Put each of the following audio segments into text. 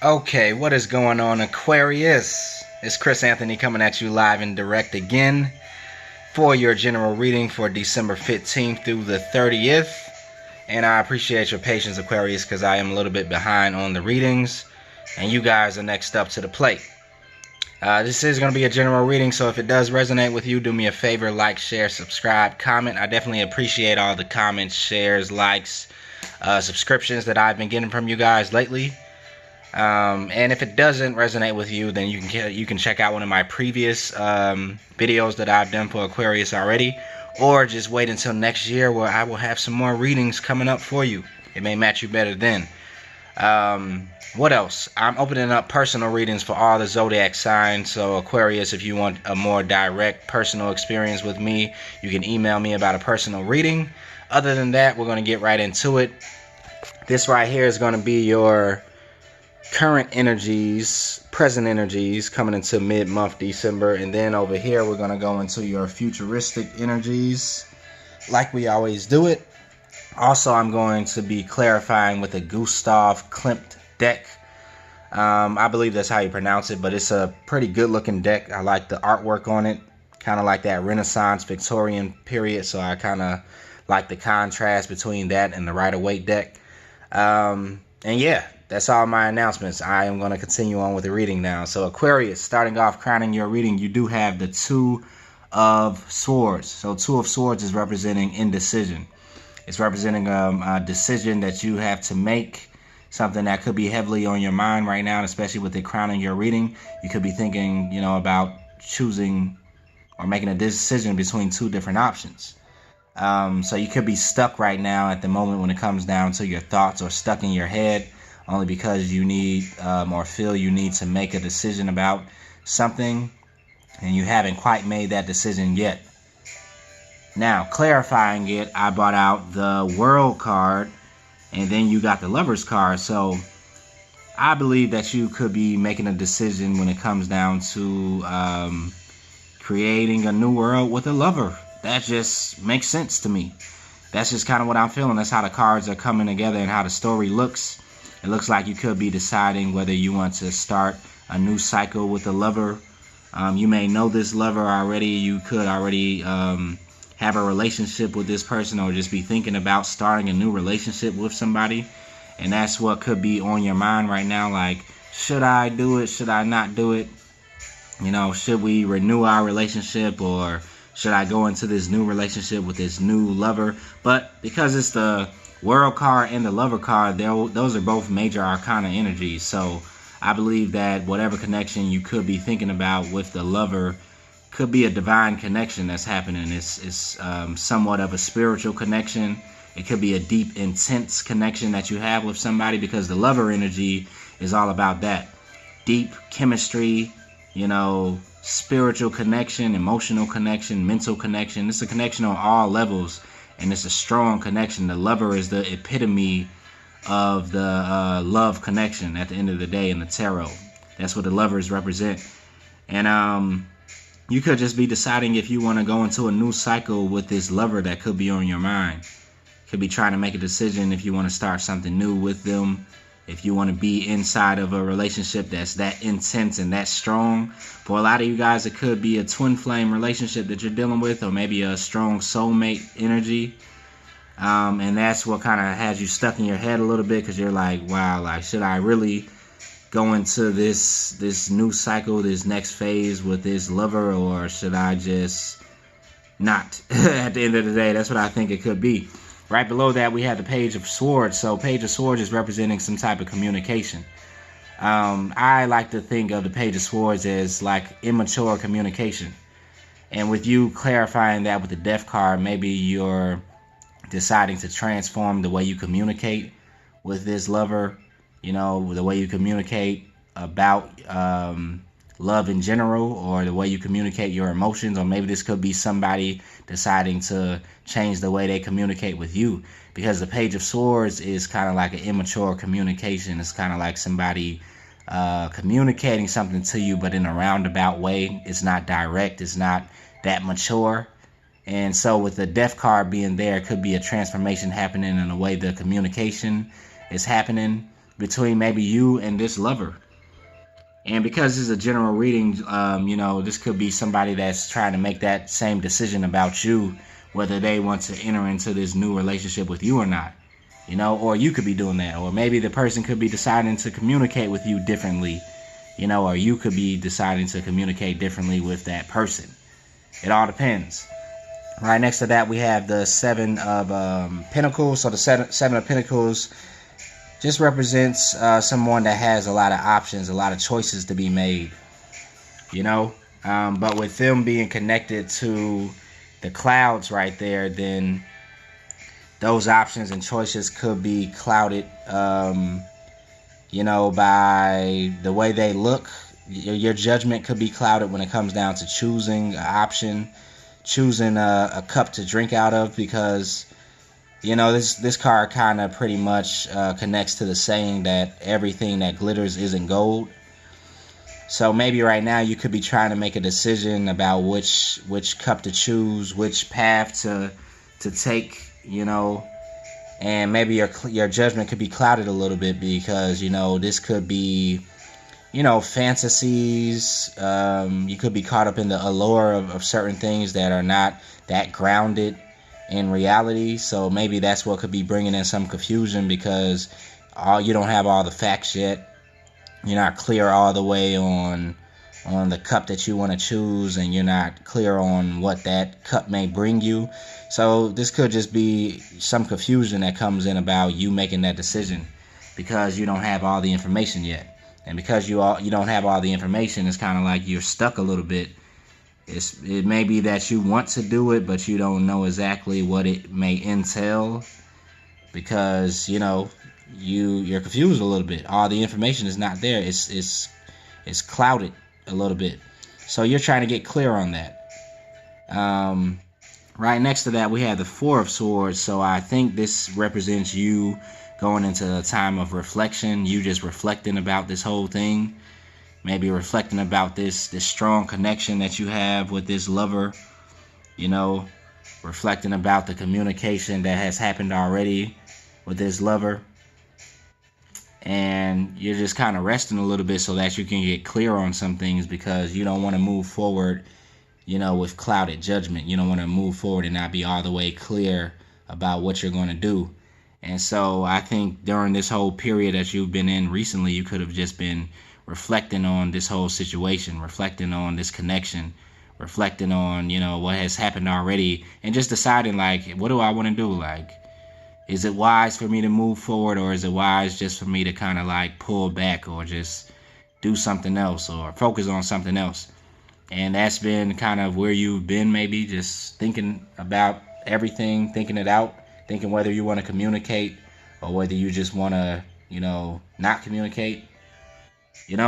Okay, what is going on, Aquarius? It's Chris Anthony coming at you live and direct again for your general reading for December 15th through the 30th. And I appreciate your patience, Aquarius, because I am a little bit behind on the readings, and you guys are next up to the plate. This is going to be a general reading, so if it does resonate with you, do me a favor, like, share, subscribe, comment. I definitely appreciate all the comments, shares, likes, subscriptions that I've been getting from you guys lately. And if it doesn't resonate with you, then you can check out one of my previous videos that I've done for Aquarius already, or just wait until next year where I will have some more readings coming up for you. It may match you better then. What else? I'm opening up personal readings for all the zodiac signs. So Aquarius, if you want a more direct personal experience with me, you can email me about a personal reading. Other than that, we're going to get right into it. This right here is going to be your current energies, present energies coming into mid-month December, and then over here we're going to go into your futuristic energies like we always do it. Also, I'm going to be clarifying with a Gustav Klimt deck. I believe that's how you pronounce it, but it's a pretty good looking deck. I like the artwork on it, kind of like that Renaissance Victorian period, so I kind of like the contrast between that and the Rider-Waite deck. And yeah, that's all my announcements. I am going to continue on with the reading now. So Aquarius, starting off, crowning your reading, you do have the Two of Swords. So Two of Swords is representing indecision. It's representing a decision that you have to make, something that could be heavily on your mind right now, and especially with the crowning your reading. You could be thinking, about choosing or making a decision between two different options. So you could be stuck right now at the moment when it comes down to your thoughts, or stuck in your head only because you need or feel you need to make a decision about something and you haven't quite made that decision yet. Now, clarifying it, I brought out the World card, and then you got the Lovers card. So I believe that you could be making a decision when it comes down to creating a new world with a lover. That just makes sense to me. That's just kind of what I'm feeling. That's how the cards are coming together and how the story looks. It looks like you could be deciding whether you want to start a new cycle with a lover. You may know this lover already. You could already have a relationship with this person, or just be thinking about starting a new relationship with somebody. And that's what could be on your mind right now. Like, should I do it? Should I not do it? Should we renew our relationship, or should I go into this new relationship with this new lover? But because it's the World card and the Lover card, those are both major arcana energies. So I believe that whatever connection you could be thinking about with the lover could be a divine connection that's happening. It's somewhat of a spiritual connection. It could be a deep, intense connection that you have with somebody, because the lover energy is all about that. Deep chemistry, spiritual connection, emotional connection, mental connection. It's a connection on all levels, and it's a strong connection. The lover is the epitome of the love connection at the end of the day in the tarot. That's what the lovers represent. And you could just be deciding if you want to go into a new cycle with this lover that could be on your mind. Could be trying to make a decision if you want to start something new with them, if you want to be inside of a relationship that's that intense and that strong. For a lot of you guys, it could be a twin flame relationship that you're dealing with, or maybe a strong soulmate energy. And that's what kind of has you stuck in your head a little bit, because you're like, wow, like, should I really go into this new cycle, this next phase with this lover, or should I just not? At the end of the day, that's what I think it could be. Right below that, we have the Page of Swords. So Page of Swords is representing some type of communication. I like to think of the Page of Swords as like immature communication. And with you clarifying that with the Death card, maybe you're deciding to transform the way you communicate with this lover, the way you communicate about love in general, or the way you communicate your emotions. Or maybe this could be somebody deciding to change the way they communicate with you, because the Page of Swords is kind of like an immature communication. It's kind of like somebody communicating something to you, but in a roundabout way. It's not direct. It's not that mature. And so with the Death card being there, it could be a transformation happening in the way the communication is happening. between maybe you and this lover. And because this is a general reading, this could be somebody that's trying to make that same decision about you, whether they want to enter into this new relationship with you or not. Or you could be doing that. Or maybe the person could be deciding to communicate with you differently, or you could be deciding to communicate differently with that person. It all depends. Right next to that, we have the Seven of Pentacles. So the Seven of Pentacles just represents someone that has a lot of options, a lot of choices to be made, but with them being connected to the clouds right there, then those options and choices could be clouded, by the way they look. Your judgment could be clouded when it comes down to choosing an option, choosing a cup to drink out of, because this card kind of pretty much connects to the saying that everything that glitters isn't gold. So maybe right now you could be trying to make a decision about which cup to choose, which path to take, and maybe your judgment could be clouded a little bit because this could be fantasies. You could be caught up in the allure of certain things that are not that grounded in reality. So maybe that's what could be bringing in some confusion, because you don't have all the facts yet. You're not clear all the way on the cup that you want to choose, and you're not clear on what that cup may bring you. So this could just be some confusion that comes in about you making that decision, because you don't have all the information yet. And because you don't have all the information, it's kind of like you're stuck a little bit. It may be that you want to do it, but you don't know exactly what it may entail, because you're confused a little bit. All the information is not there. It's clouded a little bit. So you're trying to get clear on that. Right next to that, we have the Four of Swords. So I think this represents you going into a time of reflection. You just reflecting about this whole thing. Maybe reflecting about this strong connection that you have with this lover. Reflecting about the communication that has happened already with this lover. And you're just kind of resting a little bit so that you can get clear on some things, because you don't want to move forward, with clouded judgment. You don't want to move forward and not be all the way clear about what you're going to do. And so I think during this whole period that you've been in recently, you could have just been reflecting on this whole situation, reflecting on this connection, reflecting on, what has happened already, and just deciding, like, what do I want to do? Like, is it wise for me to move forward, or is it wise just for me to kind of like pull back, or just do something else, or focus on something else? And that's been kind of where you've been, maybe just thinking about everything, thinking it out, thinking whether you want to communicate or whether you just want to, not communicate.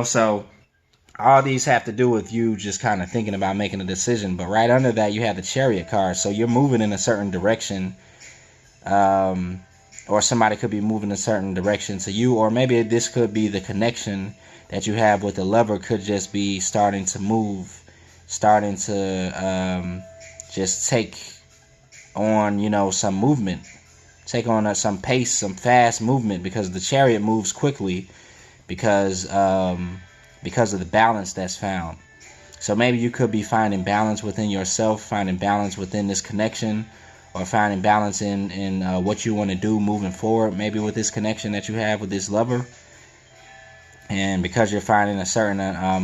So all these have to do with you just kind of thinking about making a decision. But right under that, you have the Chariot card. So you're moving in a certain direction, or somebody could be moving a certain direction to you, or maybe this could be the connection that you have with the lover could just be starting to move, starting to just take on, some movement, take on some pace, some fast movement, because the Chariot moves quickly because of the balance that's found. So maybe you could be finding balance within yourself, finding balance within this connection, or finding balance in what you want to do moving forward, maybe with this connection that you have with this lover. And because you're finding a certain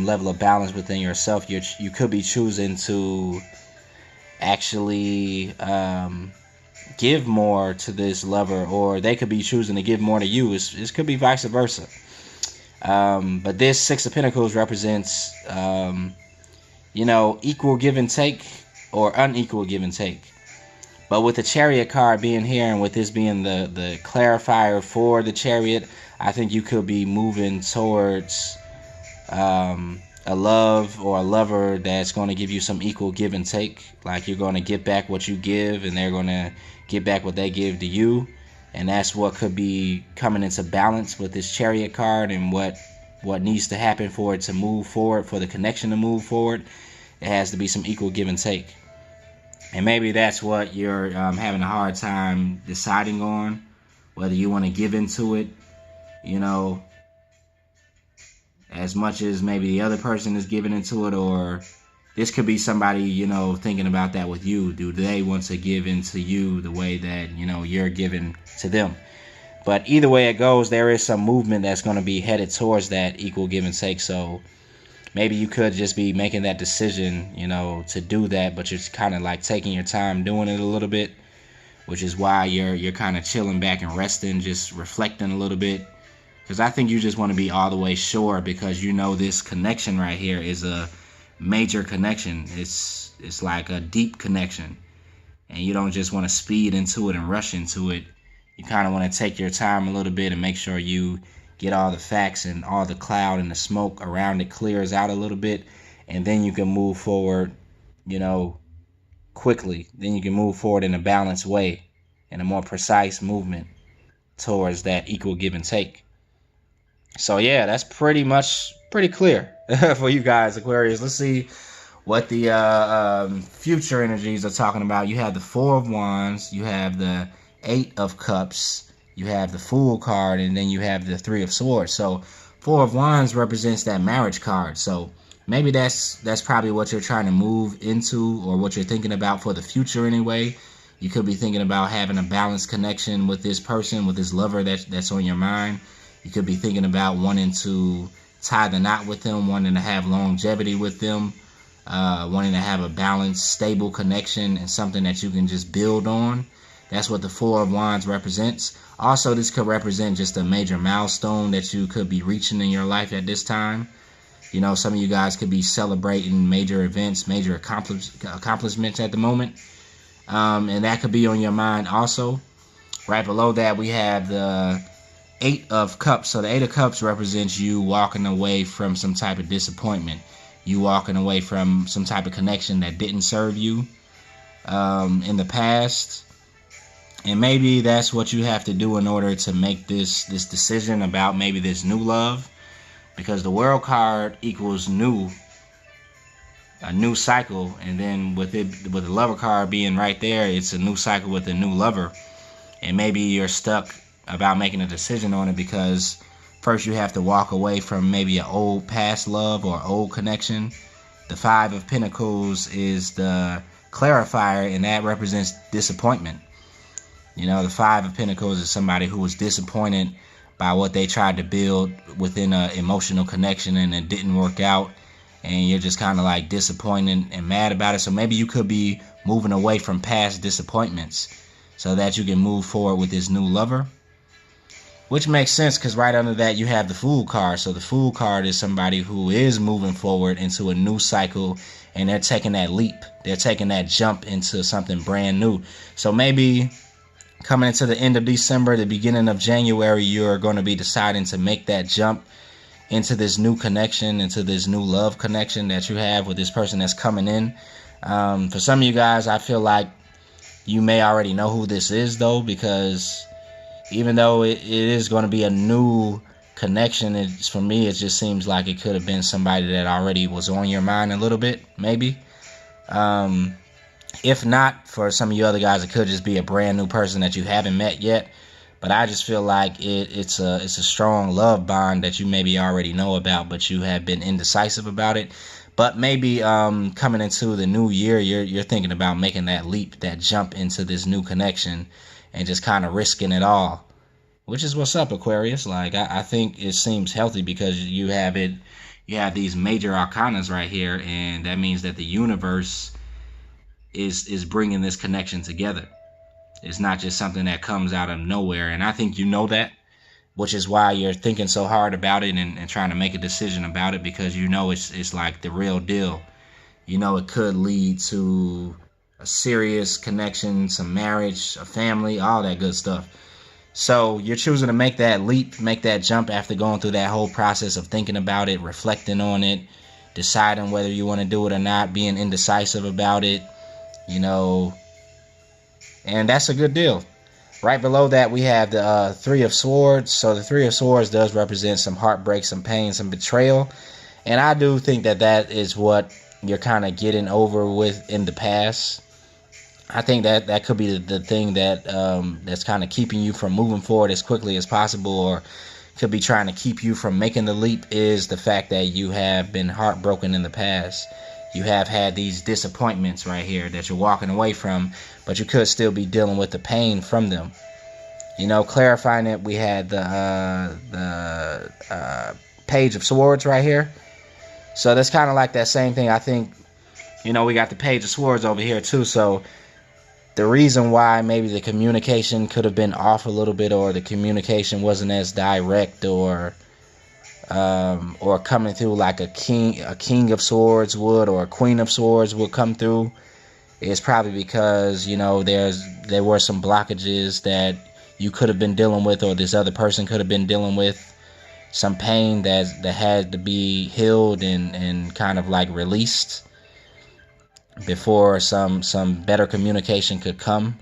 level of balance within yourself, you could be choosing to actually give more to this lover, or they could be choosing to give more to you. It could be vice versa. But this Six of Pentacles represents, equal give and take, or unequal give and take. But with the Chariot card being here, and with this being the clarifier for the Chariot, I think you could be moving towards a love or a lover that's going to give you some equal give and take. Like, you're going to get back what you give, and they're going to get back what they give to you. And that's what could be coming into balance with this Chariot card, and what needs to happen for it to move forward, for the connection to move forward. It has to be some equal give and take. And maybe that's what you're having a hard time deciding on, whether you want to give into it, you know, as much as maybe the other person is giving into it, or this could be somebody, you know, thinking about that with you. Do they want to give into you the way that, you know, you're giving to them? But either way it goes, there is some movement that's going to be headed towards that equal give and take. So maybe you could just be making that decision, you know, to do that, but you're kind of like taking your time doing it a little bit, which is why you're kind of chilling back and resting, just reflecting a little bit. Because I think you just want to be all the way sure, because you know this connection right here is a major connection. It's like a deep connection, and you don't just want to speed into it and rush into it. You kind of want to take your time a little bit and make sure you get all the facts and all the cloud and the smoke around it clears out a little bit, and then you can move forward, you know, quickly. Then you can move forward in a balanced way, in a more precise movement towards that equal give and take. So yeah, that's pretty clear for you guys, Aquarius. Let's see what the future energies are talking about. You have the Four of Wands, you have the Eight of Cups, you have the Fool card, and then you have the Three of Swords. So Four of Wands represents that marriage card. So maybe that's probably what you're trying to move into, or what you're thinking about for the future anyway. You could be thinking about having a balanced connection with this person, with this lover that's on your mind. You could be thinking about wanting to tie the knot with them, wanting to have longevity with them, wanting to have a balanced, stable connection and something that you can just build on. That's what the Four of Wands represents. Also, this could represent just a major milestone that you could be reaching in your life at this time. You know, some of you guys could be celebrating major events, major accomplishments at the moment. And that could be on your mind also. Right below that, we have the Eight of Cups. So the Eight of Cups represents you walking away from some type of disappointment. You walking away from some type of connection that didn't serve you in the past. And maybe that's what you have to do in order to make this decision about maybe this new love. Because the World card equals a new cycle. And then with the Lover card being right there, it's a new cycle with a new lover. And maybe you're stuck about making a decision on it, because first you have to walk away from maybe an old past love or old connection. The Five of Pentacles is the clarifier, and that represents disappointment. You know, the Five of Pentacles is somebody who was disappointed by what they tried to build within an emotional connection, and it didn't work out, and you're just kind of like disappointed and mad about it. So maybe you could be moving away from past disappointments so that you can move forward with this new lover. Which makes sense, because right under that you have the Fool card. So the Fool card is somebody who is moving forward into a new cycle, and they're taking that leap. They're taking that jump into something brand new. So maybe coming into the end of December, the beginning of January, you're going to be deciding to make that jump into this new connection, into this new love connection that you have with this person that's coming in. For some of you guys, I feel like you may already know who this is, though, because even though it is going to be a new connection, for me, it just seems like it could have been somebody that already was on your mind a little bit, maybe. If not, for some of you other guys, it could just be a brand new person that you haven't met yet. But I just feel like it's a strong love bond that you maybe already know about, but you have been indecisive about it. But maybe coming into the new year, you're thinking about making that leap, that jump into this new connection, and just kind of risking it all, which is what's up, Aquarius. Like, I think it seems healthy, because you have these major arcanas right here, and that means that the universe is bringing this connection together. It's not just something that comes out of nowhere, and I think you know that, which is why you're thinking so hard about it and trying to make a decision about it, because you know it's like the real deal. You know it could lead to a serious connection, some marriage, a family, all that good stuff. So you're choosing to make that leap, make that jump after going through that whole process of thinking about it, reflecting on it, deciding whether you want to do it or not, being indecisive about it, you know, and that's a good deal. Right below that, we have the Three of Swords. So the Three of Swords does represent some heartbreak, some pain, some betrayal. And I do think that is what you're kind of getting over with in the past. I think that could be the thing that that's kind of keeping you from moving forward as quickly as possible, or could be trying to keep you from making the leap is the fact that you have been heartbroken in the past. You have had these disappointments right here that you're walking away from, but you could still be dealing with the pain from them. You know, clarifying it, we had the Page of Swords right here. So that's kind of like that same thing. I think, you know, we got the Page of Swords over here too. So the reason why maybe the communication could have been off a little bit, or the communication wasn't as direct, or coming through like a king of swords would, or a queen of swords would come through, is probably because, you know, there were some blockages that you could have been dealing with, or this other person could have been dealing with, some pain that had to be healed and kind of like released before some better communication could come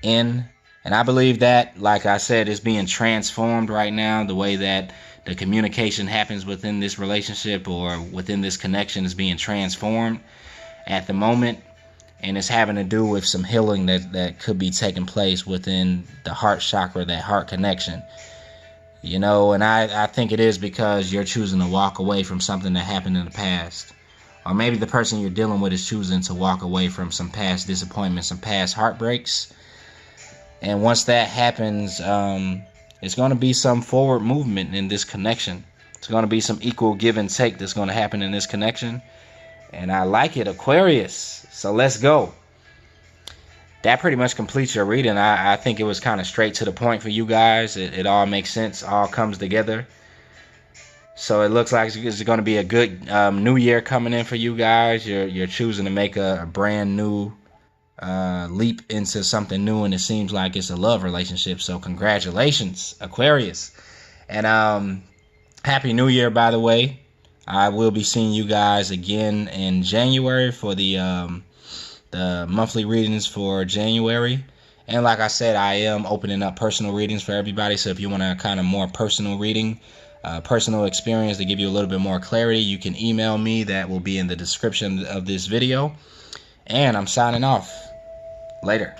in. And I believe that, like I said, is being transformed right now. The way that the communication happens within this relationship or within this connection is being transformed at the moment. And it's having to do with some healing that could be taking place within the heart chakra, that heart connection. You know, and I think it is because you're choosing to walk away from something that happened in the past. Or maybe the person you're dealing with is choosing to walk away from some past disappointments, some past heartbreaks. And once that happens, it's going to be some forward movement in this connection. It's going to be some equal give and take that's going to happen in this connection. And I like it, Aquarius. So let's go. That pretty much completes your reading. I think it was kind of straight to the point for you guys. It all makes sense, all comes together. So it looks like it's going to be a good new year coming in for you guys. You're choosing to make a brand new leap into something new, and it seems like it's a love relationship. So congratulations, Aquarius. And Happy New Year, by the way. I will be seeing you guys again in January for the monthly readings for January. And like I said, I am opening up personal readings for everybody. So if you want a kind of more personal reading, personal experience to give you a little bit more clarity, you can email me. That will be in the description of this video. And I'm signing off. Later.